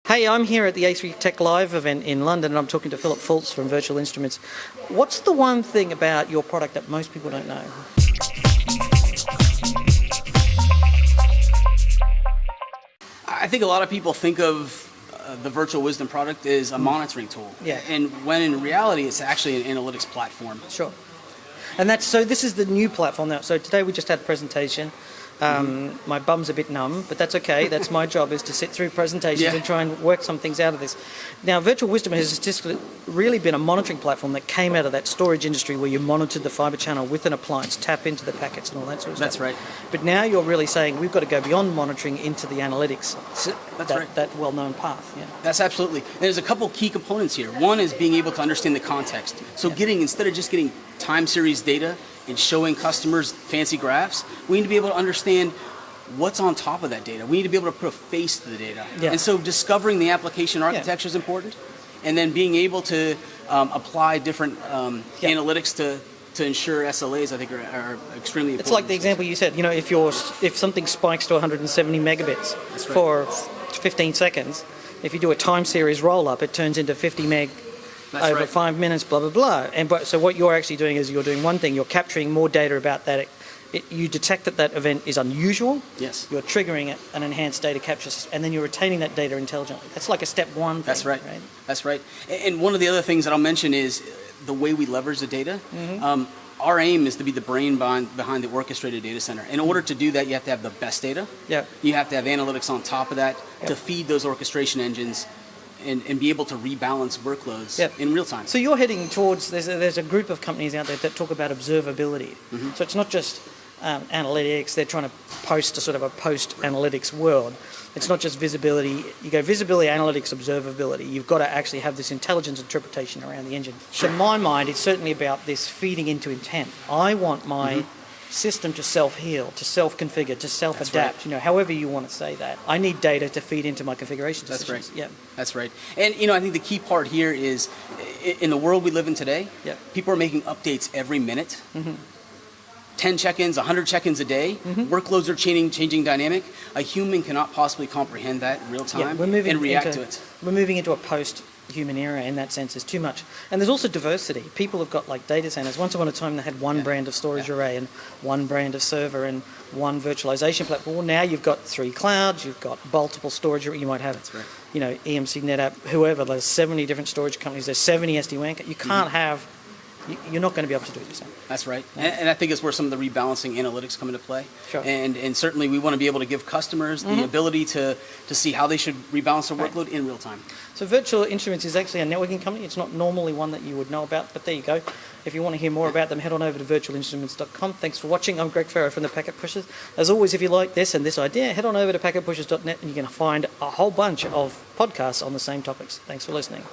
Hey, I'm here at the A3 Tech Live event in London and I'm talking to Philip Fultz from Virtual Instruments. What's the one thing about your product that most people don't know? I think a lot of people think of the Virtual Wisdom product as a monitoring tool. Yeah. And when in reality, it's actually an analytics platform. Sure. And so this is the new platform now. So today we just had a presentation. My bum's a bit numb, but that's okay. That's my job, is to sit through presentations and try and work some things out of this. Now, Virtual Wisdom has just really been a monitoring platform that came out of that storage industry where you monitored the fiber channel with an appliance, tap into the packets and all that sort of stuff. That's right. But now you're really saying we've got to go beyond monitoring into the analytics. That's right. That well-known path. Yeah. That's absolutely. And there's a couple key components here. One is being able to understand the context. So instead of just getting time series data and showing customers fancy graphs, we need to be able to understand what's on top of that data. We need to be able to put a face to the data. Yeah. And so discovering the application architecture is important, and then being able to apply different analytics to ensure SLAs, I think, are extremely important. It's like the example you said, if something spikes to 170 megabits for 15 seconds, if you do a time series roll-up, it turns into 50 meg over 5 minutes, blah, blah, blah. So what you're actually doing is you're doing one thing, you're capturing more data about that. You detect that event is unusual. Yes. You're triggering an enhanced data capture system, and then you're retaining that data intelligently. That's like a step one thing. That's right. That's right. And one of the other things that I'll mention is the way we leverage the data. Our aim is to be the brain behind the orchestrated data center. In order to do that, you have to have the best data. Yeah. You have to have analytics on top of that to feed those orchestration engines and be able to rebalance workloads in real time. So you're heading towards, there's a group of companies out there that talk about observability. So it's not just analytics, they're trying to post a sort of a post-analytics world. It's not just visibility. You go visibility, analytics, observability. You've got to actually have this intelligence interpretation around the engine. So in my mind, it's certainly about this feeding into intent. I want my system to self-heal, to self-configure, to self-adapt, however you want to say that. I need data to feed into my configuration decisions. That's right. Yeah. That's right. And, I think the key part here is, in the world we live in today, people are making updates every minute. 10 check-ins, 100 check-ins a day. Workloads are changing dynamic. A human cannot possibly comprehend that in real time and react to it. We're moving into a post-human era in that sense. There's too much. And there's also diversity. People have got like data centers. Once upon a time they had one brand of storage array and one brand of server and one virtualization platform. Well, now you've got 3 clouds, you've got multiple storage. You might have EMC, NetApp, whoever. There's 70 different storage companies. There's 70 SD-WAN. You can't have... You're not going to be able to do the same. That's right. And I think it's where some of the rebalancing analytics come into play. Sure. And certainly we want to be able to give customers the ability to see how they should rebalance their workload in real time. So Virtual Instruments is actually a networking company. It's not normally one that you would know about, but there you go. If you want to hear more about them, head on over to virtualinstruments.com. Thanks for watching. I'm Greg Farrow from the Packet Pushers. As always, if you like this and this idea, head on over to packetpushers.net and you're going to find a whole bunch of podcasts on the same topics. Thanks for listening.